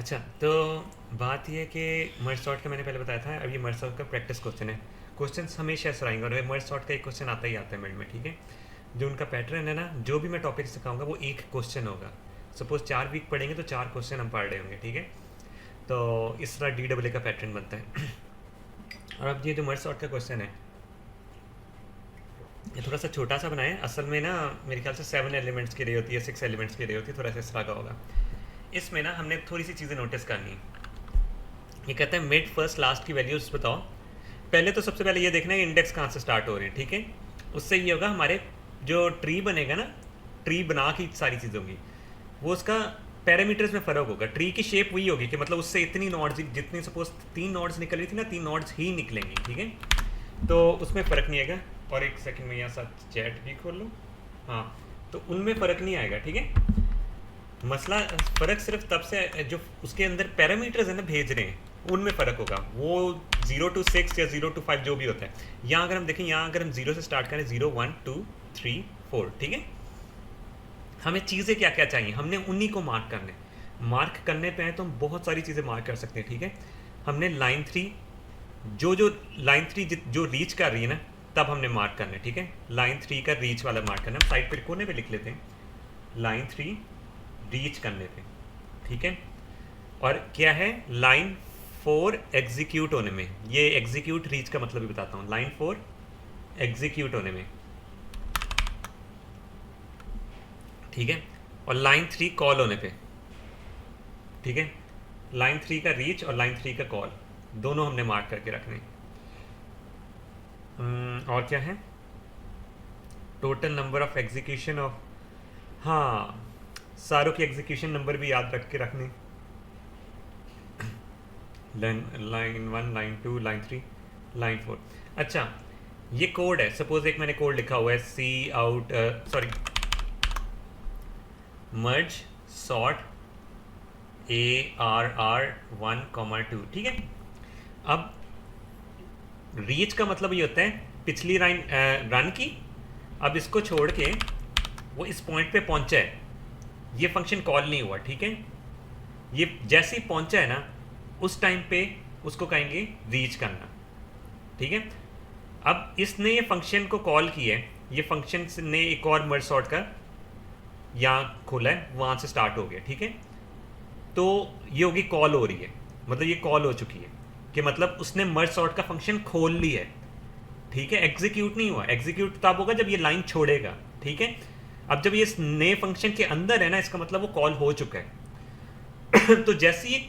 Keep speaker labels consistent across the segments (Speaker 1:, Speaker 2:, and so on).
Speaker 1: अच्छा, तो बात ये है कि मर्ज सॉर्ट का मैंने पहले बताया था। अब ये मर्ज सॉर्ट का प्रैक्टिस क्वेश्चन है। क्वेश्चंस हमेशा ऐसे आएंगे और मर्ज सॉर्ट का एक क्वेश्चन आता ही आता है मिड में, ठीक है। जो उनका पैटर्न है ना, जो भी मैं टॉपिक सिखाऊंगा वो एक क्वेश्चन होगा। सपोज 4 वीक पढ़ेंगे तो 4 क्वेश्चन हम पढ़ रहे होंगे, ठीक है। तो इस तरह DEE का पैटर्न बनता है। और अब ये जो मर्ज सॉर्ट का क्वेश्चन है, ये थोड़ा सा छोटा सा बनाया है। असल में ना मेरे ख्याल से 7 एलिमेंट्स की रही होती है, 6 एलिमेंट्स की रही होती है, थोड़ा सा इस तरह का होगा। इसमें ना हमने थोड़ी सी चीज़ें नोटिस करनी है। ये कहता है मिड फर्स्ट लास्ट की वैल्यूज बताओ। पहले तो सबसे पहले ये देखना है इंडेक्स कहाँ से स्टार्ट हो रहे हैं, ठीक है। उससे ये होगा हमारे जो ट्री बनेगा ना, ट्री बना की सारी चीज़ों की, वो उसका पैरामीटर्स में फ़र्क होगा। ट्री की शेप वही होगी कि मतलब उससे इतनी नोड्स, जितनी सपोज 3 नोड्स निकल रही थी ना, 3 नोड्स ही निकलेंगी, ठीक है। तो उसमें फ़र्क नहीं आएगा। और एक सेकंड में यहाँ साथ चैट भी खोल लो। हाँ, तो उनमें फ़र्क नहीं आएगा, ठीक है। मसला फ़र्क सिर्फ तब से जो उसके अंदर पैरामीटर्स है ना भेज रहे हैं, उनमें फ़र्क होगा। वो 0 to 6 या 0 to 5 जो भी होता है। यहाँ अगर हम देखें, यहाँ अगर हम 0 से स्टार्ट करें, 0 1 2 3 4, ठीक है। हमें चीज़ें क्या क्या चाहिए, हमने उन्हीं को मार्क करने। मार्क करने पे हैं तो हम बहुत सारी चीज़ें मार्क कर सकते हैं, ठीक है। हमने लाइन 3, जो जो लाइन 3 जो रीच कर रही है ना, तब हमने मार्क करना है, ठीक है। लाइन 3 का रीच वाला मार्क करना है। हम साइड पर कोने पे लिख लेते हैं, लाइन 3 रीच करने पे, ठीक है। और क्या है, लाइन 4 एग्जीक्यूट होने में। ये एग्जीक्यूट रीच का मतलब भी बताता हूँ। लाइन 4 एग्जीक्यूट होने में, ठीक है। और लाइन 3 कॉल होने पे, ठीक है। लाइन 3 का रीच और लाइन 3 का कॉल दोनों हमने मार्क करके रखने। और क्या है, total number of execution of, हाँ, सारों की एग्जीक्यूशन नंबर भी याद रख के रखने। Line 1, line 2, line 3, line 4। अच्छा, ये कोड है। सपोज एक मैंने कोड लिखा हुआ है, C out, sorry, merge sort ARR1, 2, ठीक है। अब रीच का मतलब ये होता है पिछली लाइन रन की, अब इसको छोड़ के वो इस पॉइंट पे पहुंचा है, ये फंक्शन कॉल नहीं हुआ, ठीक है। ये जैसे ही पहुंचा है ना, उस टाइम पे उसको कहेंगे रीच करना, ठीक है। अब इसने ये फंक्शन को कॉल किया है, ये फंक्शन ने एक और मर्ज सॉर्ट का यहाँ खोला है, वहाँ से स्टार्ट हो गया, ठीक है। तो ये होगी कॉल हो रही है, मतलब ये कॉल हो चुकी है, कि मतलब उसने मर्ज सॉर्ट का फंक्शन खोल ली है, ठीक है। एग्जीक्यूट नहीं हुआ। एग्जीक्यूट तब होगा जब ये लाइन छोड़ेगा, ठीक है। अब जब ये नए फंक्शन के अंदर है ना, इसका मतलब वो कॉल हो चुका है। तो जैसे ये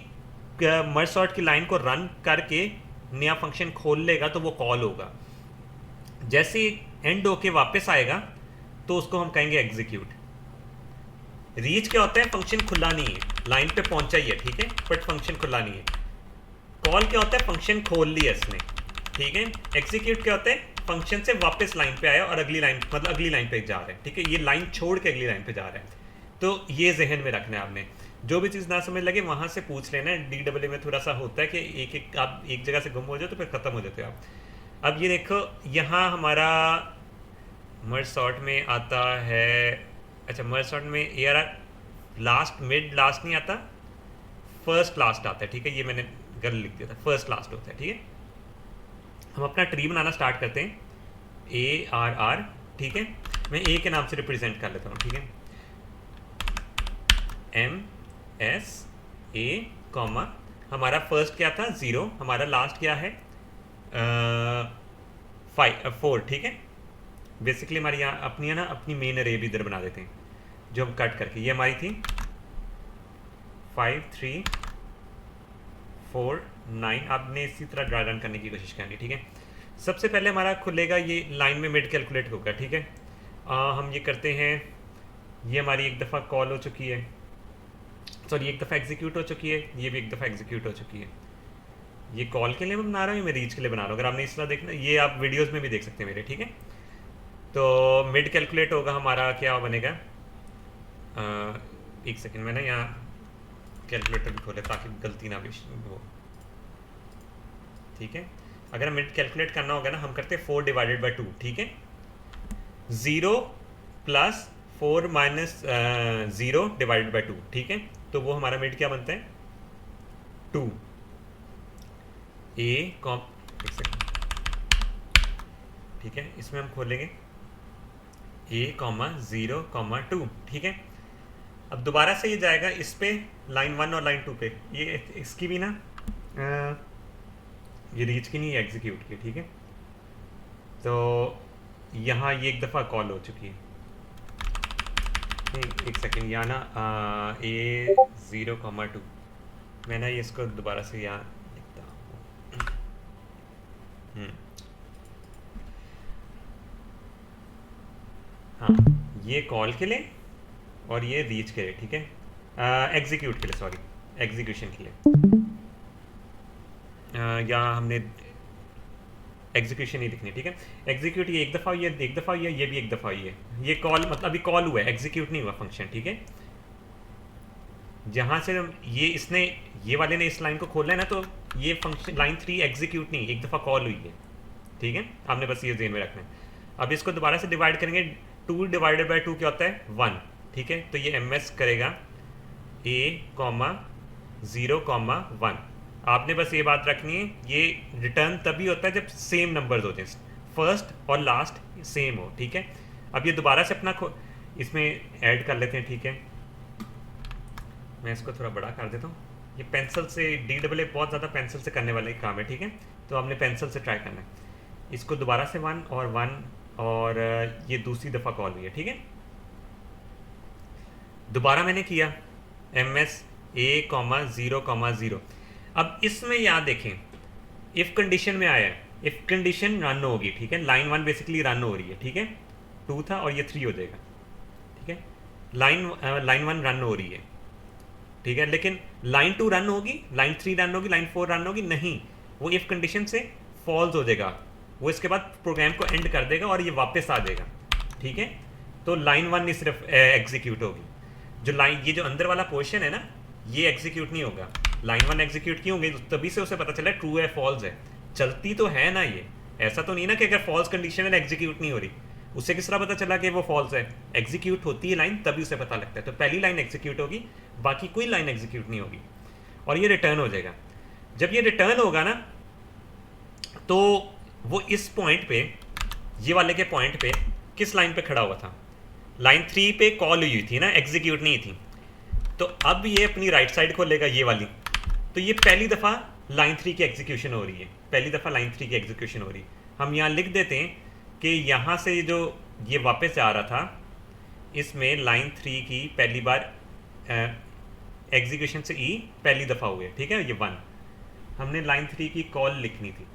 Speaker 1: मर्ज सॉर्ट की लाइन को रन करके नया फंक्शन खोल लेगा तो वो कॉल होगा। जैसे एंड होके वापस आएगा तो उसको हम कहेंगे एग्जीक्यूट। रीच क्या होता है, फंक्शन खुला नहीं है, लाइन पे पहुंचा ही है, ठीक है, बट फंक्शन खुला नहीं है। कॉल क्या होता है, फंक्शन खोल लिया इसने, ठीक है। एग्जीक्यूट क्या होता है, फंक्शन से वापस लाइन पे आया और अगली लाइन, मतलब अगली लाइन पे जा रहे हैं, ठीक है। ये लाइन छोड़ के अगली लाइन पे जा रहे हैं। तो ये जहन में रखना है आपने। जो भी चीज़ ना समझ लगे वहां से पूछ लेना। DEE में थोड़ा सा होता है कि एक आप एक जगह से गुम हो जाओ तो फिर ख़त्म हो जाते हो आप। अब ये देखो, यहाँ हमारा मर्ज सॉर्ट में आता है, अच्छा, मर्ज सॉर्ट में ARR लास्ट, मिड लास्ट नहीं आता, फर्स्ट लास्ट आता है, ठीक है। ये मैंने गलत लिख दिया था, फर्स्ट लास्ट होता है, ठीक है। हम अपना ट्री बनाना स्टार्ट करते हैं, ARR, ठीक है। मैं ए के नाम से रिप्रेजेंट कर लेता हूँ, ठीक है। MSA, कॉमा, हमारा फर्स्ट क्या था 0, हमारा लास्ट क्या है 4, ठीक है। बेसिकली हमारी यहाँ अपनी है ना, अपनी मेन अरे भी इधर बना देते हैं, जो हम कट करके, ये हमारी थी 5 3 4 9। आपने इसी तरह ड्रा रन करने की कोशिश करनी, ठीक है। सबसे पहले हमारा खुलेगा, ये लाइन में मिड कैलकुलेट होगा, ठीक है। हम ये करते हैं, ये हमारी एक दफ़ा कॉल हो चुकी है, सॉरी एक दफ़ा एग्जीक्यूट हो चुकी है, ये भी एक दफ़ा एग्जीक्यूट हो चुकी है। ये कॉल के लिए मैं बना रहा हूँ, मैं रीच के लिए बना रहा हूँ। अगर आपने इस तरह देखना, ये आप वीडियोस में भी देख सकते हैं मेरे, ठीक है। तो मिड कैलकुलेट होगा हमारा, क्या बनेगा, एक सेकंड में ना यहाँ कैलकुलेटर भी खोले ताकि गलती ना भी हो, ठीक है। अगर हम मिड कैलकुलेट करना होगा ना, हम करते हैं 4/2, ठीक है। 0 + 4 - 0/2, ठीक है। तो वो हमारा मिड क्या बनता है, 2 ए कॉम, एक सेकंड, ठीक है, इसमें हम खोलेंगे ए कॉमा 0,2, ठीक है। अब दोबारा से ये जाएगा इस पे लाइन 1 और लाइन 2 पे, ये इसकी भी ना ये रीच की नहीं, एग्जीक्यूट की, ठीक है। तो यहाँ ये एक दफ़ा कॉल हो चुकी है, नहीं एक सेकेंड, यहाँ ना ए 0,2, मैं ना ये इसको दोबारा से यहाँ लिखता हूँ। हाँ, ये कॉल के लिए और ये रीच के लिए, ठीक है, एग्जीक्यूट के लिए, सॉरी, एग्जीक्यूशन के लिए। यहाँ हमने एग्जीक्यूशन ही लिखनी है, ठीक है। एग्जीक्यूट ये एक दफ़ा, ये एक दफ़ा, ये भी एक दफ़ा, ये कॉल मतलब अभी कॉल हुआ है, एग्जीक्यूट नहीं हुआ फंक्शन, ठीक है। जहाँ से ये इसने, ये वाले ने इस लाइन को खोला है ना, तो ये फंक्शन लाइन 3 एग्जीक्यूट नहीं, एक दफ़ा कॉल हुई है, ठीक है। आपने बस ये ज़हन में रखना है। अब इसको दोबारा से डिवाइड करेंगे, 2 डिवाइडेड बाई 2 क्या होता है, 1, ठीक है। तो ये एमएस करेगा ए कॉमा 0,1। आपने बस ये बात रखनी है, ये रिटर्न तभी होता है जब सेम नंबर्स होते हैं, फर्स्ट और लास्ट सेम हो, ठीक है। अब ये दोबारा से अपना इसमें ऐड कर लेते हैं, ठीक है। मैं इसको थोड़ा बड़ा कर देता हूँ, ये पेंसिल से DAA बहुत ज़्यादा पेंसिल से करने वाले काम है, ठीक है। तो आपने पेंसिल से ट्राई करना है। इसको दोबारा से 1 और 1 और ये दूसरी दफ़ा कॉल हुई है, ठीक है। दोबारा मैंने किया MS A, 0,0। अब इसमें यहाँ देखें, इफ़ कंडीशन में आया है, इफ़ कंडीशन रन होगी, ठीक है। लाइन 1 बेसिकली रन हो रही है, ठीक है, 2 था और ये 3 हो जाएगा, ठीक है। लाइन 1 रन हो रही है, ठीक है, लेकिन लाइन 2 रन होगी, लाइन 3 रन होगी, लाइन 4 रन होगी, नहीं, वो इफ़ कंडीशन से फॉल्स हो जाएगा, वो इसके बाद प्रोग्राम को एंड कर देगा और ये वापस आ जाएगा, ठीक है। तो लाइन 1 ही सिर्फ एग्जीक्यूट होगी, जो लाइन, ये जो अंदर वाला पोर्शन है ना, ये एग्जीक्यूट नहीं होगा। लाइन 1 एग्जीक्यूट क्यों होगी, तभी से उसे पता चला ट्रू है फॉल्स है, चलती तो है ना, ये ऐसा तो नहीं ना कि अगर फॉल्स कंडीशन है एग्जीक्यूट नहीं हो रही, उससे किस तरह पता चला कि वो फॉल्स है, एग्जीक्यूट होती है लाइन तभी उसे पता लगता है। तो पहली लाइन एग्जीक्यूट होगी, बाकी कोई लाइन एग्जीक्यूट नहीं होगी, और ये रिटर्न हो जाएगा। जब ये रिटर्न होगा ना, तो वो इस पॉइंट पे, ये वाले के पॉइंट पे किस लाइन पे खड़ा हुआ था, लाइन 3 पे कॉल हुई थी ना, एग्जीक्यूट नहीं थी। तो अब ये अपनी राइट साइड खोलेगा, ये वाली, तो ये पहली दफ़ा लाइन 3 की एग्जीक्यूशन हो रही है, पहली दफ़ा लाइन 3 की एग्जीक्यूशन हो रही है। हम यहाँ लिख देते हैं कि यहाँ से जो ये वापस आ रहा था, इसमें लाइन 3 की पहली बार एग्जीक्यूशन से ई पहली दफ़ा हुए, ठीक है, ये 1। हमने लाइन 3 की कॉल लिखनी थी,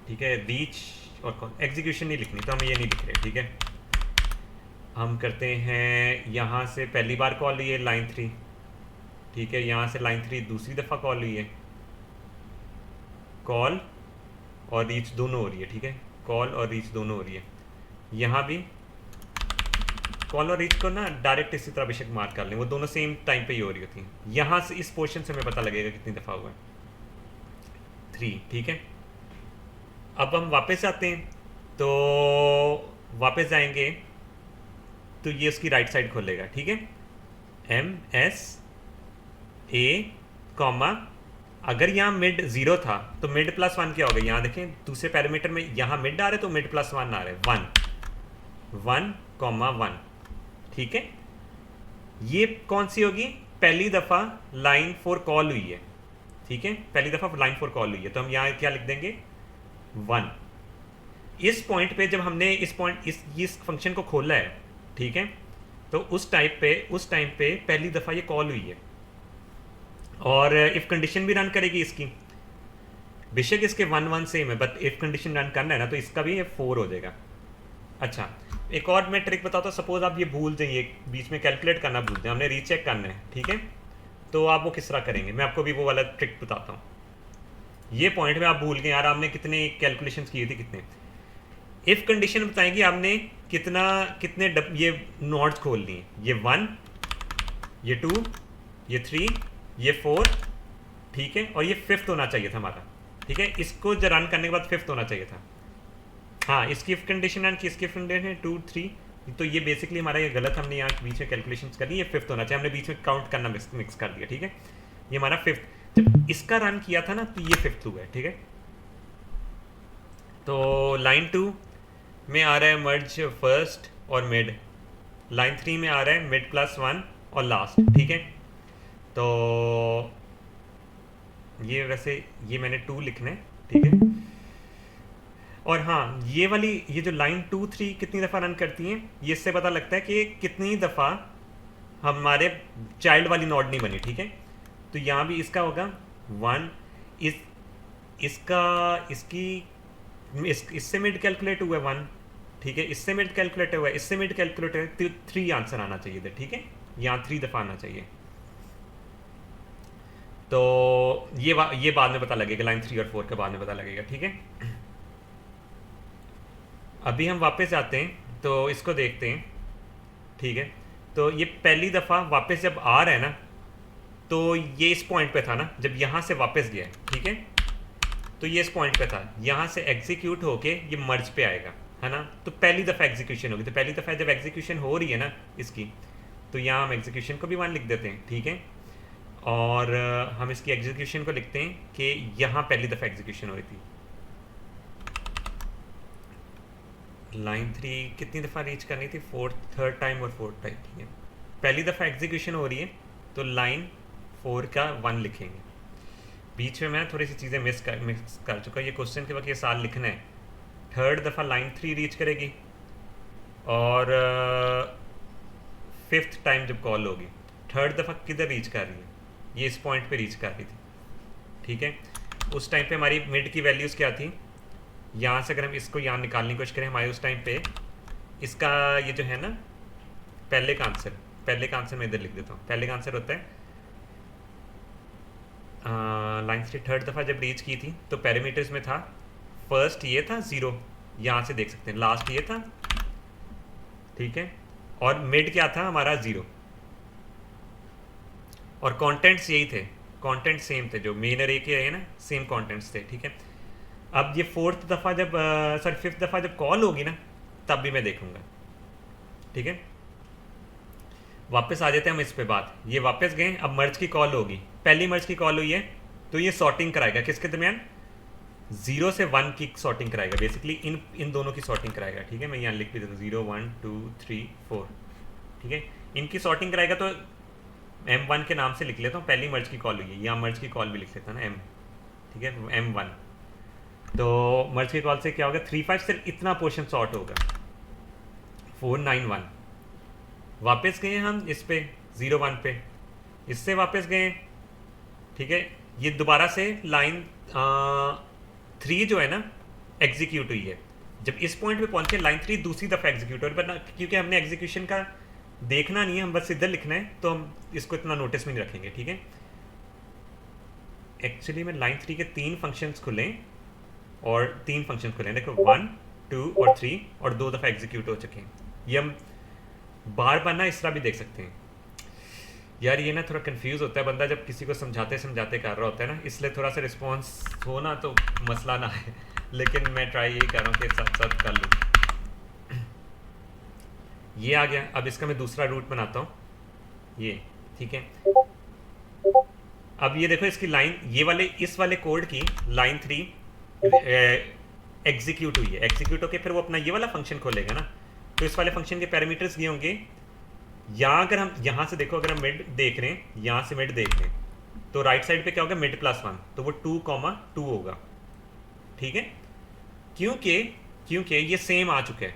Speaker 1: ठीक है, रीच और कॉल, एग्जीक्यूशन नहीं लिखनी, तो हम ये नहीं लिख रहे, ठीक है। हम करते हैं, यहाँ से पहली बार कॉल हुई है लाइन 3, ठीक है, यहाँ से लाइन 3 दूसरी दफ़ा कॉल हुई है, कॉल और रीच दोनों हो रही है, ठीक है, कॉल और रीच दोनों हो रही है। यहाँ भी कॉल और रीच को ना डायरेक्ट इसी तरह बेशक मार्क कर लें, वो दोनों सेम टाइम पे ही हो रही होती हैं। यहाँ से इस पोर्शन से हमें पता लगेगा कितनी दफ़ा हुआ है, 3, ठीक है। अब हम वापस आते हैं, तो वापस जाएंगे तो ये उसकी राइट साइड खोलेगा, ठीक है, MS A, अगर यहाँ मिड 0 था तो मिड +1 क्या होगा, यहाँ देखें दूसरे पैरामीटर में यहाँ मिड आ रहा है तो मिड +1 आ रहा है, 1, ठीक है। ये कौन सी होगी, पहली दफ़ा लाइन 4 कॉल हुई है, ठीक है, पहली दफ़ा लाइन 4 कॉल हुई है, तो हम यहाँ क्या लिख देंगे, 1। इस पॉइंट पे जब हमने इस फंक्शन को खोला है, ठीक है, तो उस टाइम पे पहली दफ़ा ये कॉल हुई है, और इफ़ कंडीशन भी रन करेगी इसकी, बेशक इसके 1 सेम है, बट इफ़ कंडीशन रन करना है ना, तो इसका भी 4 हो जाएगा। अच्छा, एक और मैं ट्रिक बताता हूँ, सपोज आप ये भूल जाइए, बीच में कैलकुलेट करना भूल जाए, हमने रीचेक करना है, ठीक है, तो आप वो किस तरह करेंगे, मैं आपको भी वो वाला ट्रिक बताता हूँ। ये पॉइंट में आप भूल गए यार, आपने कितने कैलकुलेशन किए थे, कितने, इफ़ कंडीशन बताएंगी आपने कितने ये नोट्स खोल लिए, ये 1, ये 2, ये 3, ये 4, ठीक है, और ये 5th होना चाहिए था हमारा, ठीक है, इसको जो रन करने के बाद 5th होना चाहिए था। हाँ, इसकी इफ कंडीशन रन की, इसकी कंडीशन है 2, 3, तो ये बेसिकली हमारा ये गलत, हमने यहाँ बीच में कैलकुलेशंस कर दी, ये 5th होना चाहिए, हमने बीच में काउंट करना मिक्स कर दिया, ठीक है, ये हमारा 5th। जब इसका रन किया था ना तो ये 5th हुआ है, ठीक है। तो लाइन 2 में आ रहा है मर्ज फर्स्ट और मिड, लाइन 3 में आ रहा है मिड प्लस 1 और लास्ट, ठीक है। तो ये वैसे ये मैंने 2 लिखना है, ठीक है। और हाँ, ये वाली ये जो लाइन 2 3 कितनी दफ़ा रन करती हैं, ये इससे पता लगता है कि कितनी दफ़ा हमारे चाइल्ड वाली नोड नहीं बनी, ठीक है। तो यहाँ भी इसका होगा 1, इसका इससे मिड कैलकुलेट हुआ है 1, ठीक है। इससे मिड कैलकुलेट हुआ है, इससे मिड कैलकुलेट हुआ है, 3 आंसर आना चाहिए था, ठीक है। यहाँ 3 दफ़ा आना चाहिए। तो ये बाद में पता लगेगा, लाइन 3 और 4 के बाद में पता लगेगा, ठीक है। अभी हम वापस आते हैं तो इसको देखते हैं, ठीक है। तो ये पहली दफ़ा वापस जब आ रहा है ना, तो ये इस पॉइंट पे था ना, जब यहाँ से वापस गया, ठीक है। तो ये इस पॉइंट पे था, यहाँ से एग्जीक्यूट होके ये मर्ज पे आएगा, है ना। तो पहली दफ़ा एग्जीक्यूशन होगी, तो पहली दफ़ा जब एग्जीक्यूशन हो रही है ना इसकी, तो यहाँ हम एग्जीक्यूशन को भी 1 लिख देते हैं, ठीक है। और हम इसकी एग्जीक्यूशन को लिखते हैं कि यहाँ पहली दफ़ा एग्जीक्यूशन हो रही थी। लाइन 3 कितनी दफ़ा रीच करनी थी, 3rd टाइम और 4th टाइम, ठीक है। पहली दफ़ा एग्जीक्यूशन हो रही है तो लाइन 4 का 1 लिखेंगे। बीच में मैं थोड़ी सी चीज़ें मिस कर चुका, ये क्वेश्चन के वक्त ये साल लिखना है। 3rd दफ़ा लाइन 3 रीच करेगी और 5th टाइम जब कॉल होगी, 3rd दफ़ा किधर रीच कर रही है, ये इस पॉइंट पे रीच कर रही थी, ठीक है। उस टाइम पे हमारी मिड की वैल्यूज़ क्या थी, यहाँ से अगर हम इसको यहाँ निकालने की कोशिश करें, हमारे उस टाइम पे इसका ये जो है ना पहले का आंसर मैं इधर लिख देता हूँ। पहले का आंसर होता है लाइन 3 3rd दफ़ा जब रीच की थी तो पैरामीटर्स में था, फर्स्ट ये था 0, यहाँ से देख सकते हैं, लास्ट ये था, ठीक है। और मिड क्या था हमारा 0, और कंटेंट्स यही थे, कंटेंट सेम थे, जो मेन अरे के है ना सेम कंटेंट्स थे, ठीक है। अब ये 4th दफ़ा जब 5th दफ़ा जब कॉल होगी ना, तब भी मैं देखूंगा, ठीक है। वापस आ जाते हैं हम इस पे बात, ये वापस गए, अब मर्ज की कॉल होगी, पहली मर्ज की कॉल हुई है तो ये सॉर्टिंग कराएगा किसके दरमियान, 0 से 1 की सॉर्टिंग कराएगा, बेसिकली इन दोनों की सॉर्टिंग कराएगा, ठीक है। मैं यहाँ लिख भी देता हूँ 0 1 2 3 4, ठीक है। इनकी सॉर्टिंग कराएगा, तो M1 के नाम से लिख लेता हूँ, पहली मर्ज की कॉल हुई है, यहाँ मर्ज की कॉल भी लिख लेता हूँ ना M, ठीक है, M1। तो मर्ज की कॉल से क्या होगा, 3 5 से इतना पोर्शन सॉर्ट होगा, 4 9 1। वापस गए हम इस पे 0 1 पे, इससे वापस गए, ठीक है। ये दोबारा से लाइन 3 जो है ना एग्जीक्यूट हुई है, जब इस पॉइंट पे पहुंचे लाइन 3 दूसरी दफ़ा एग्जीक्यूट हो, पर क्योंकि हमने एग्जीक्यूशन का देखना नहीं है, हम बस इधर लिखना है, तो हम इसको इतना नोटिस में नहीं रखेंगे, ठीक है। एक्चुअली में लाइन 3 के 3 फंक्शंस खुले और 3 फंक्शन खुले, देखो 1 2 और 3, और 2 दफ़ा एग्जीक्यूट हो चुके हैं। ये हम बार बार ना इस तरह भी देख सकते हैं यार, ये ना थोड़ा कंफ्यूज होता है बंदा जब किसी को समझाते समझाते कर रहा होता है ना, इसलिए थोड़ा सा रिस्पॉन्स हो ना तो मसला ना है, लेकिन मैं ट्राई यही कर रहा हूँ कि साथ साथ कर लूँ। ये आ गया, अब इसका मैं दूसरा रूट बनाता हूँ, ये ठीक है। अब ये देखो इसकी लाइन, ये वाले इस वाले कोड की लाइन 3 एग्जीक्यूट हुई है, एग्जीक्यूट होकर फिर वो अपना ये वाला फंक्शन खोलेगा ना, तो इस वाले फंक्शन के पैरामीटर्स ये होंगे, यहाँ अगर हम यहाँ से देखो, अगर हम मिड देख रहे हैं, यहाँ से मिड देख रहे हैं, तो राइट साइड पे क्या होगा, मिड प्लस 1, तो वो 2 2 होगा, ठीक है। क्योंकि ये सेम आ चुका है,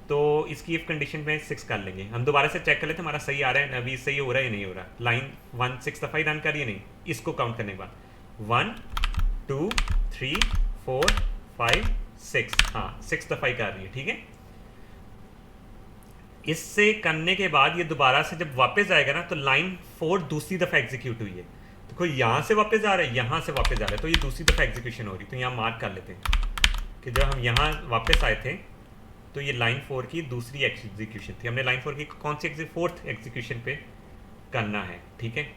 Speaker 1: तो इसकी इफ कंडीशन में 6 कर लेंगे। हम दोबारा से चेक कर लेते हैं हमारा सही आ रहा है, अभी सही हो रहा है या नहीं हो रहा। लाइन 1 6 दफ़ा ही रन कर रही है, नहीं, इसको काउंट करने के बाद 1 2 3 4 5 6, हाँ 6 दफ़ा ही कर रही है, ठीक है। इससे करने के बाद ये दोबारा से जब वापस आएगा ना, तो लाइन 4 दूसरी दफ़ा एग्जीक्यूट हुई है, तो कोई यहाँ से वापस आ रहा है, यहाँ से वापस आ रहा है, तो ये दूसरी दफ़ा एग्जीक्यूशन हो रही है। तो यहाँ मार्क कर लेते हैं कि जब हम यहाँ वापस आए थे तो ये लाइन 4 की दूसरी एग्जीक्यूशन थी, हमने लाइन 4 की कौन सी 4th एग्जीक्यूशन पे करना है, ठीक है।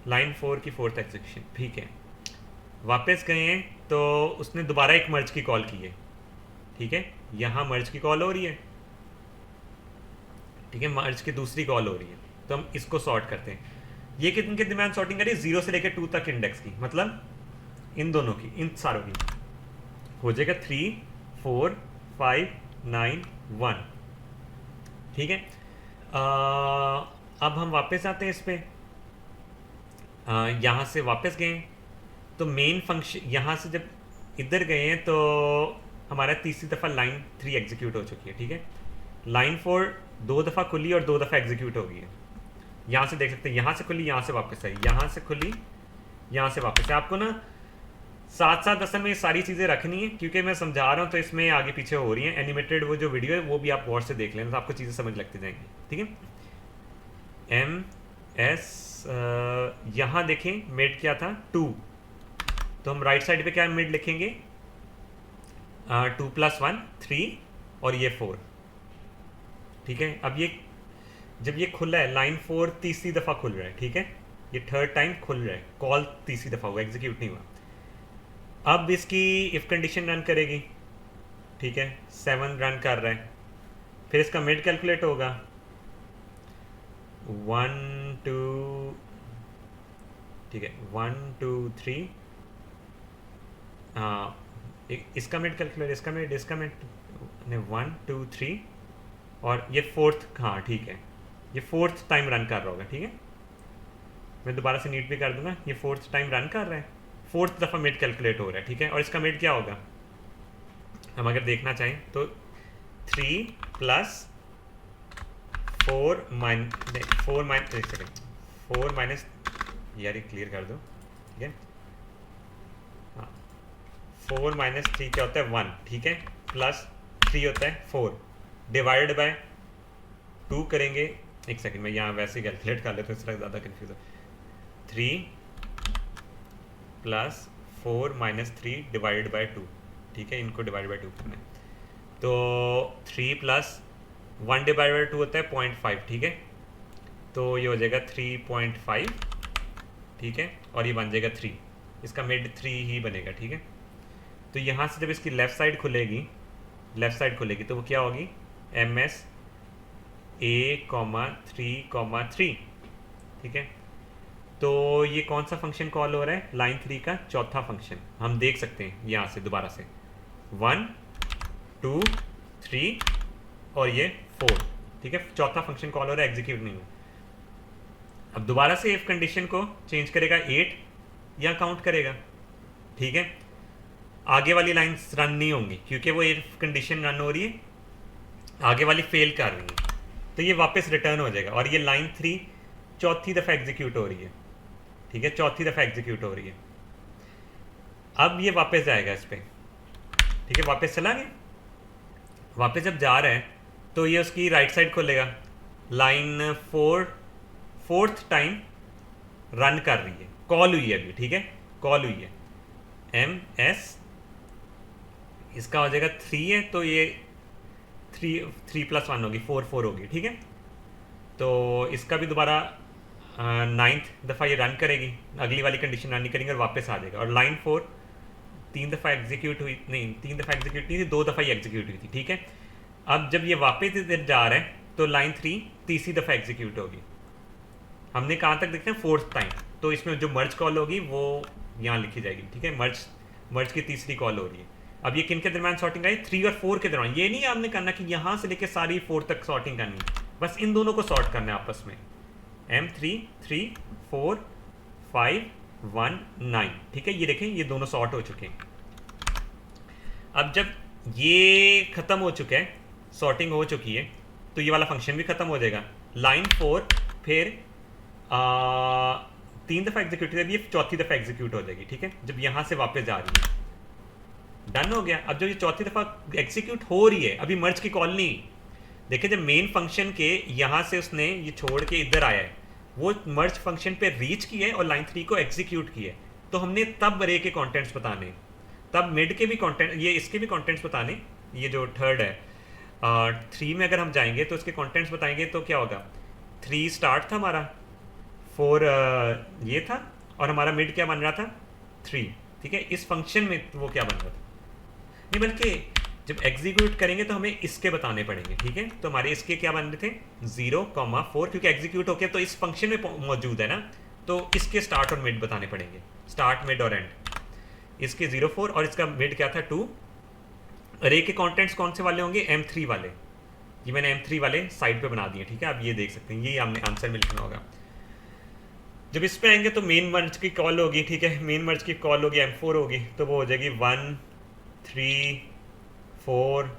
Speaker 1: लाइन 4 की 4th एग्जीक्यूशन, ठीक है। वापस गए हैं तो उसने दोबारा एक मर्ज की कॉल की है, ठीक है। यहाँ मर्ज की कॉल हो रही है, ठीक है, मर्ज की दूसरी कॉल हो रही है, तो हम इसको सॉर्ट करते हैं। ये कितने के दरमियान सॉर्टिंग करी, 0 से लेकर 2 तक इंडेक्स की, मतलब इन दोनों की, इन सारों की हो जाएगा 3 4 5 9 1। ठीक है। अब हम वापस आते हैं इस पे, यहाँ से वापस गए तो मेन फंक्शन, यहाँ से जब इधर गए हैं तो हमारा तीसरी दफ़ा लाइन 3 एग्जीक्यूट हो चुकी है। ठीक है, लाइन 4 2 दफ़ा खुली और 2 दफ़ा एग्जीक्यूट हो गई है। यहाँ से देख सकते हैं, यहाँ से खुली, यहाँ से वापस आई, यहाँ से खुली, यहाँ से वापस है। आपको ना साथ साथ असल में ये सारी चीज़ें रखनी है, क्योंकि मैं समझा रहा हूँ तो इसमें आगे पीछे हो रही हैं। एनिमेटेड वो जो वीडियो है वो भी आप गौर से देख लेना, तो आपको चीज़ें समझ लगती जाएंगी। ठीक है, एम एस यहाँ देखें मिड क्या था 2, तो हम राइट साइड पे क्या मिड लिखेंगे 2 + 1 3 और ये 4। ठीक है, अब ये जब ये खुला है लाइन 4 तीसरी दफ़ा खुल रहा है। ठीक है, ये थर्ड टाइम खुल रहा है, कॉल तीसरी दफ़ा हुआ, एग्जीक्यूट नहीं हुआ। अब इसकी इफ़ कंडीशन रन करेगी। ठीक है, 7 रन कर रहा है, फिर इसका मिड कैलकुलेट होगा 1 2, ठीक है 1 2 3, हाँ इसका मिड कैलकुलेट, इसका मिड 1 2 3 और ये 4th, हाँ ठीक है ये 4th टाइम रन कर रहा होगा। ठीक है, मैं दोबारा से नीट भी कर दूंगा, ये 4th टाइम रन कर रहा है, 4th दफ़ा मिड कैलकुलेट हो रहा है। ठीक है, और इसका मिड क्या होगा, हम अगर देखना चाहें तो 3 + 4 माइनस, यार ये क्लियर कर दो। ठीक है, हाँ 4 - 3 क्या होता है 1। ठीक है, +3 होता है 4, डिवाइड बाय 2 करेंगे। एक सेकंड में यहाँ वैसे ही कैलकुलेट कर लेते हैं, इस तरह ज़्यादा कन्फ्यूज हो। 3 + 4 - 3 डिवाइड बाय 2। ठीक है, इनको डिवाइड बाय 2 करना है, तो 3 + 1 डिवाइड बाय 2 होता है 0.5। ठीक है, तो ये हो जाएगा 3.5। ठीक है, और ये बन जाएगा 3, इसका मिड 3 ही बनेगा। ठीक है, तो यहाँ से जब इसकी लेफ़्ट साइड खुलेगी, तो वो क्या होगी MS A, 3, 3। ठीक है, तो ये कौन सा फंक्शन कॉल हो रहा है, लाइन 3 का चौथा फंक्शन। हम देख सकते हैं यहाँ से दोबारा से 1 2 3 और ये 4। ठीक है, चौथा फंक्शन कॉल हो रहा है, एग्जीक्यूट नहीं हुआ। अब दोबारा से इफ कंडीशन को चेंज करेगा 8 या काउंट करेगा। ठीक है, आगे वाली लाइंस रन नहीं होंगी क्योंकि वो इफ कंडीशन रन हो रही है, आगे वाली फेल कर रही है, तो ये वापस रिटर्न हो जाएगा। और ये लाइन 3 चौथी दफ़ा एग्जीक्यूट हो रही है। ठीक है, चौथी दफ़ा एग्जीक्यूट हो रही है। अब ये वापस जाएगा इस पर। ठीक है, वापस चला गया, वापस जब जा रहा है तो ये उसकी राइट साइड खोलेगा, लाइन 4th टाइम रन कर रही है, कॉल हुई है अभी। ठीक है, कॉल हुई है MS, इसका हो जाएगा 3 है, तो ये 3 + 1 होगी, 4 होगी। ठीक है, तो इसका भी दोबारा 9th दफ़ा ये रन करेगी, अगली वाली कंडीशन रन नहीं करेंगे और वापस आ जाएगा। और लाइन 4 3 दफ़ा एग्जीक्यूट हुई, नहीं 3 दफ़ा एग्जीक्यूट नहीं थी, 2 दफ़ा ही एग्जीक्यूट हुई थी। ठीक है, अब जब ये वापस इधर जा रहा है तो लाइन 3 तीसरी दफ़ा एग्जीक्यूट होगी। हमने कहाँ तक देखते हैं 4th टाइम, तो इसमें जो मर्ज कॉल होगी वो यहाँ लिखी जाएगी। ठीक है, मर्ज की तीसरी कॉल हो रही है। अब ये किन के दरम्यान सॉर्टिंग आई, 3 और 4 के दरम्यान। ये नहीं आपने करना कि यहाँ से लेके सारी 4 तक सॉर्टिंग करनी है, बस इन दोनों को सॉर्ट करना है आपस में। M3 3 4 5 1 9। ठीक है, ये देखें ये दोनों सॉर्ट हो चुके हैं। अब जब ये ख़त्म हो चुका है, सॉर्टिंग हो चुकी है, तो ये वाला फंक्शन भी ख़त्म हो जाएगा। लाइन 4 फिर 3 दफ़ा एग्जीक्यूट है, ये चौथी दफ़ा एग्जीक्यूट हो जाएगी। ठीक है, जब यहाँ से वापस जा रही है, डन हो गया। अब जब ये चौथी दफ़ा एग्जीक्यूट हो रही है, अभी मर्ज की कॉल नहीं, देखिए जब मेन फंक्शन के यहाँ से उसने ये छोड़ के इधर आया है, वो मर्ज फंक्शन पे रीच की है और लाइन 3 को एग्जीक्यूट की है, तो हमने तब रे के कॉन्टेंट्स बताने, तब मिड के भी कॉन्टेंट, ये इसके भी कॉन्टेंट्स बताने। ये जो थर्ड है 3 में अगर हम जाएंगे तो इसके कॉन्टेंट्स बताएंगे, तो क्या होगा 3 स्टार्ट था हमारा, 4 ये था, और हमारा मिड क्या बन रहा था 3। ठीक है, इस फंक्शन में वो क्या बन रहा था, नहीं बल्कि जब एग्जीक्यूट करेंगे तो हमें इसके बताने पड़ेंगे। ठीक है, तो हमारे इसके क्या बन रहे थे 0, 4, क्योंकि एग्जीक्यूट होके तो इस फंक्शन में मौजूद है ना, तो इसके स्टार्ट और मिड बताने पड़ेंगे, स्टार्ट मिड और एंड। इसके 0 4 और इसका मिड क्या था 2। अरे के कंटेंट्स कौन से वाले होंगे, M3 वाले। ये मैंने M3 वाले साइड पे बना दिए, ठीक है। आप ये देख सकते हैं, ये हमने आंसर में लिखना होगा। जब इस पे आएंगे तो मेन मर्ज की कॉल होगी, ठीक है। मेन मर्ज की कॉल होगी M4 होगी, तो वो हो जाएगी 1 3 4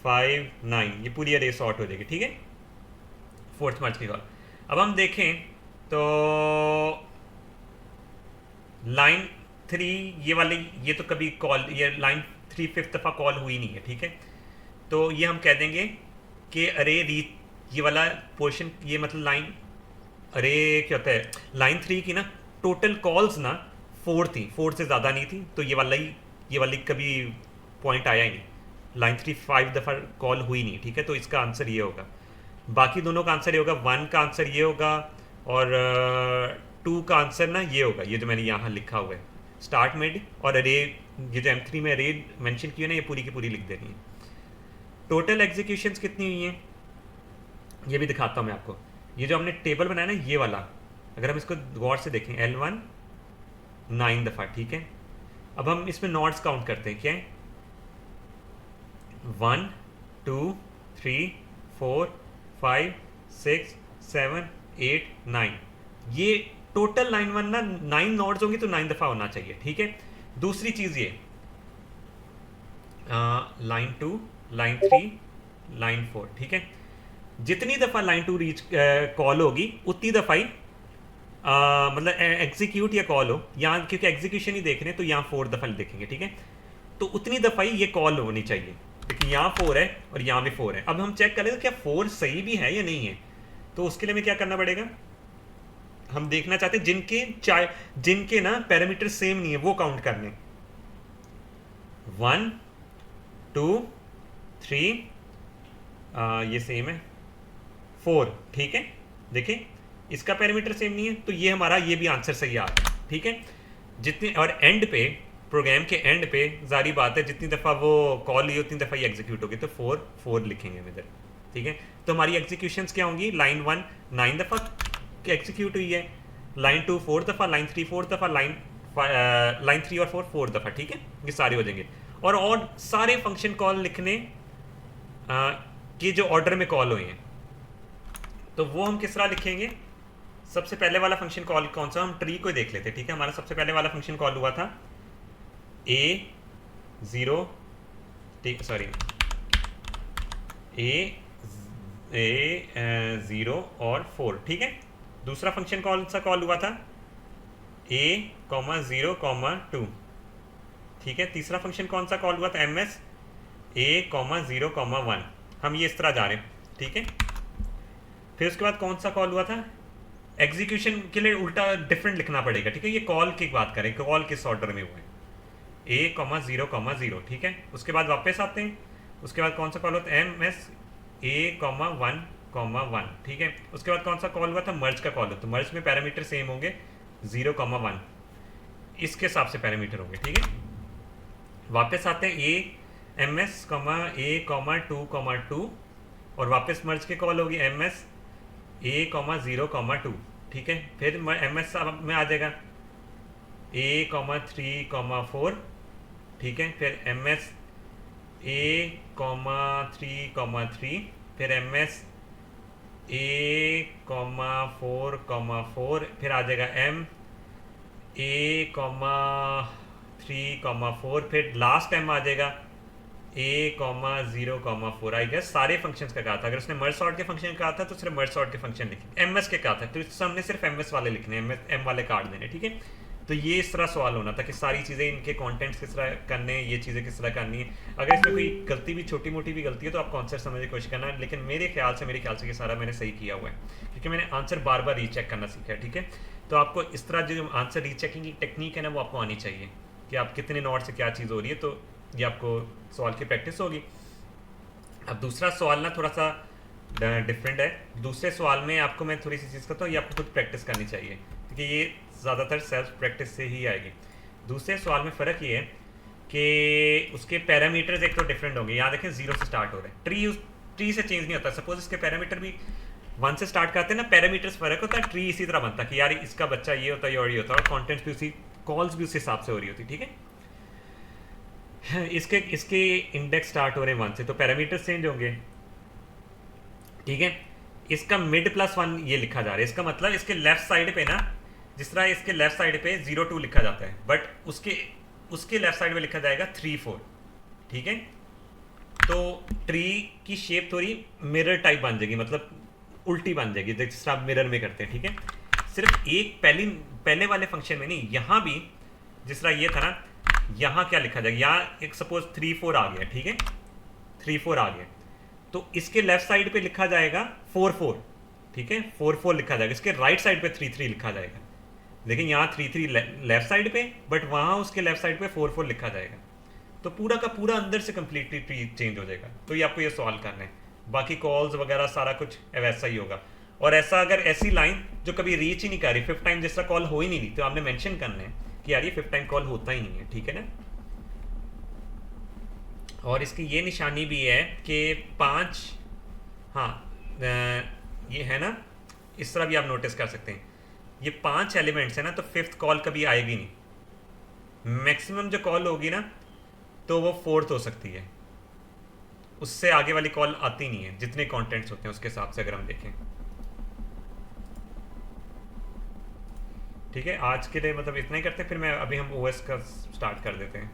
Speaker 1: 5 9, ये पूरी अरे सॉर्ट हो जाएगी, ठीक है। फोर्थ मर्ज की कॉल। अब हम देखें तो लाइन 3 ये वाली, ये तो कभी कॉल, ये लाइन 3 5th दफ़ा कॉल हुई नहीं है, ठीक है। तो ये हम कह देंगे कि अरे रीच ये वाला पोर्शन, ये मतलब लाइन, अरे क्या होता है, लाइन 3 की ना टोटल कॉल्स ना 4 थी, 4 से ज़्यादा नहीं थी, तो ये वाली कभी पॉइंट आया ही नहीं। लाइन 3 5 दफ़ा कॉल हुई नहीं, ठीक है। तो इसका आंसर ये होगा। बाकी दोनों का आंसर ये होगा, 1 का आंसर ये होगा और 2 का आंसर ना ये होगा, ये जो मैंने यहाँ लिखा हुआ है स्टार्ट मिड और अरे, ये जो M3 में अरे मेंशन की है ना, ये पूरी की पूरी लिख देनी है। टोटल एग्जीक्यूशंस कितनी हुई हैं ये भी दिखाता हूँ मैं आपको। ये जो हमने टेबल बनाया ना ये वाला, अगर हम इसको गौर से देखें, L1 9 दफ़ा, ठीक है। अब हम इसमें नॉट्स काउंट करते हैं, क्या है 1 2 3 4 5 6 7 8 9, ये टोटल लाइन 1 ना 9 नॉट्स होंगी तो 9 दफ़ा होना चाहिए, ठीक है। दूसरी चीज़ ये लाइन 2 लाइन 3 लाइन 4, ठीक है। जितनी दफ़ा लाइन 2 रीच कॉल होगी उतनी दफ़ा ही मतलब एग्जीक्यूट या कॉल हो, यहाँ क्योंकि एग्जीक्यूशन ही देख रहे हैं तो यहाँ 4 दफ़ा देखेंगे, ठीक है। तो उतनी दफ़ा ही ये कॉल होनी चाहिए, क्योंकि यहाँ 4 है और यहाँ भी 4 है। अब हम चेक करें क्या 4 सही भी है या नहीं है, तो उसके लिए हमें क्या करना पड़ेगा, हम देखना चाहते हैं जिनके ना पैरामीटर सेम नहीं है वो काउंट करने। 1 2 3 ये सेम है, 4, ठीक है। देखिए इसका पैरामीटर सेम नहीं है, तो ये हमारा ये भी आंसर सही आ रहा है, ठीक है। जितने और एंड पे, प्रोग्राम के एंड पे जारी बात है जितनी दफ़ा वो कॉल ली उतनी दफ़ा ही एग्जीक्यूट होगी, तो 4 4 लिखेंगे हम इधर, ठीक है। तो हमारी एग्जीक्यूशंस क्या होंगी, लाइन 1 9 दफ़ा एग्जीक्यूट हुई है, लाइन 2 4 दफ़ा, लाइन 3 4 दफ़ा, लाइन 3 और 4 4 दफ़ा, ठीक है। ये सारे हो जाएंगे। और सारे फंक्शन कॉल लिखने कि जो ऑर्डर में कॉल हुए हैं, तो वो हम किस तरह लिखेंगे। सबसे पहले वाला फंक्शन कॉल कौन सा, हम ट्री को देख लेते हैं, ठीक है। हमारा सबसे पहले वाला फंक्शन कॉल हुआ था A0, सॉरी A0 और 4, ठीक है। दूसरा फंक्शन कौन सा कॉल हुआ था A, 0, 2, ठीक है। तीसरा फंक्शन कौन सा कॉल हुआ था MS A, 0, 1। हम ये इस तरह जा रहे हैं, ठीक है। फिर उसके बाद कौन सा कॉल हुआ था, एग्जीक्यूशन के लिए उल्टा डिफरेंट लिखना पड़ेगा, ठीक है। ये कॉल की बात करें, कॉल किस ऑर्डर में हुआ है, A, 0, 0, ठीक है। उसके बाद वापस आते हैं, उसके बाद कौन सा कॉल होता है MS A, 1, 1, ठीक है। उसके बाद कौन सा कॉल हुआ था, मर्ज का कॉल होता है। मर्ज में पैरामीटर सेम होंगे, 0, 1 इसके हिसाब से पैरामीटर होंगे, ठीक है। वापस आते हैं MS A, 2, 2 और वापस मर्ज के कॉल होगी MS A, 0, 2, ठीक है। फिर MS में आ जाएगा A, 3, 4, ठीक है। फिर MS A, 3, 3, फिर MS A, 4, 4, फिर आ जाएगा M A, 3, 4, फिर लास्ट टाइम आ जाएगा A, 0, 4। आई गेस सारे फंक्शंस का कहा था, अगर उसने मर्ज सॉर्ट के फंक्शन कहा था तो सिर्फ मर्ज सॉर्ट के फंक्शन लिखे, MS के कहा था तो इस हमने सिर्फ MS वाले लिखने, M वाले काट देने, ठीक है। तो ये इस तरह सवाल होना था कि सारी चीज़ें, इनके कंटेंट्स किस तरह करने हैं, ये चीज़ें किस तरह करनी है। अगर इसमें कोई गलती भी, छोटी मोटी भी गलती है तो आप कॉन्सेप्ट समझने की कोशिश करना, लेकिन मेरे ख्याल से ये सारा मैंने सही किया हुआ है, क्योंकि मैंने आंसर बार बार रीचेक करना सीखा है, ठीक है। तो आपको इस तरह जो आंसर रीचेकिंग की टेक्निक है ना, वो आपको आनी चाहिए कि आप कितने नोट से क्या चीज़ हो रही है, तो ये आपको सवाल की प्रैक्टिस होगी। अब दूसरा सवाल ना थोड़ा सा डिफरेंट है। दूसरे सवाल में आपको मैं थोड़ी सी चीज़ करता हूँ, ये आपको खुद प्रैक्टिस करनी चाहिए, क्योंकि ये ज़्यादातर सेल्फ प्रैक्टिस से ही आएगी। दूसरे सवाल में फ़र्क ये है कि उसके पैरामीटर्स एक तो डिफरेंट होंगे। यहाँ देखें 0 से स्टार्ट हो रहे हैं, ट्री से चेंज नहीं होता। सपोज इसके पैरामीटर भी वन से स्टार्ट करते हैं ना, पैरामीटर्स फर्क होता है, ट्री इसी तरह बनता है कि यार इसका बच्चा ये होता है और ये होता है, और कॉन्टेंट्स भी उसी, कॉल्स भी उस हिसाब से हो रही होती, ठीक है। इसके इसके इंडेक्स स्टार्ट हो रहे हैं वन से, तो पैरामीटर्स चेंज होंगे, ठीक है। इसका मिड प्लस वन ये लिखा जा रहा है, इसका मतलब इसके लेफ्ट साइड पे ना, जिस तरह इसके लेफ्ट साइड पे 0 2 लिखा जाता है, बट उसके लेफ्ट साइड पे लिखा जाएगा 3 4, ठीक है। तो ट्री की शेप थोड़ी मिरर टाइप बन जाएगी, मतलब उल्टी बन जाएगी, जिस तरह आप मिरर में करते हैं, ठीक है। सिर्फ एक पहले वाले फंक्शन में नहीं, यहाँ भी जिस तरह ये था ना, यहाँ क्या लिखा जाएगा, यहाँ एक सपोज 3 4 आ गया, ठीक है, 3 4 आ गया, तो इसके लेफ्ट साइड पे लिखा जाएगा 4 4, ठीक है, 4 4 लिखा जाएगा, इसके राइट साइड पे 3 3 लिखा जाएगा। लेकिन यहाँ 3 3 लेफ्ट साइड पे, बट वहाँ उसके लेफ्ट साइड पे 4 4 लिखा जाएगा, तो पूरा का पूरा अंदर से कंप्लीटली ट्री चेंज हो जाएगा। तो ये आपको ये सॉल्व करना है, बाकी कॉल्स वगैरह सारा कुछ वैसा ही होगा। और ऐसा अगर ऐसी लाइन जो कभी रीच ही नहीं कर रही, 5th टाइम जिस तरह कॉल हो ही नहीं रही, तो आपने मेंशन करना है कि यार ये 5th टाइम कॉल होता ही नहीं है, ठीक है ना। और इसकी ये निशानी भी है कि 5, हाँ ये है ना, इस तरह भी आप नोटिस कर सकते हैं, ये 5 एलिमेंट्स है ना, तो 5th कॉल कभी आएगी नहीं। मैक्सिमम जो कॉल होगी ना, तो वो 4th हो सकती है, उससे आगे वाली कॉल आती नहीं है, जितने कंटेंट्स होते हैं उसके हिसाब से अगर हम देखें, ठीक है। आज के लिए मतलब इतना ही करते हैं, फिर मैं अभी हम ओएस का स्टार्ट कर देते हैं।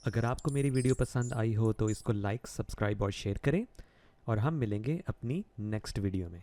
Speaker 2: अगर आपको मेरी वीडियो पसंद आई हो तो इसको लाइक, सब्सक्राइब और शेयर करें, और हम मिलेंगे अपनी नेक्स्ट वीडियो में।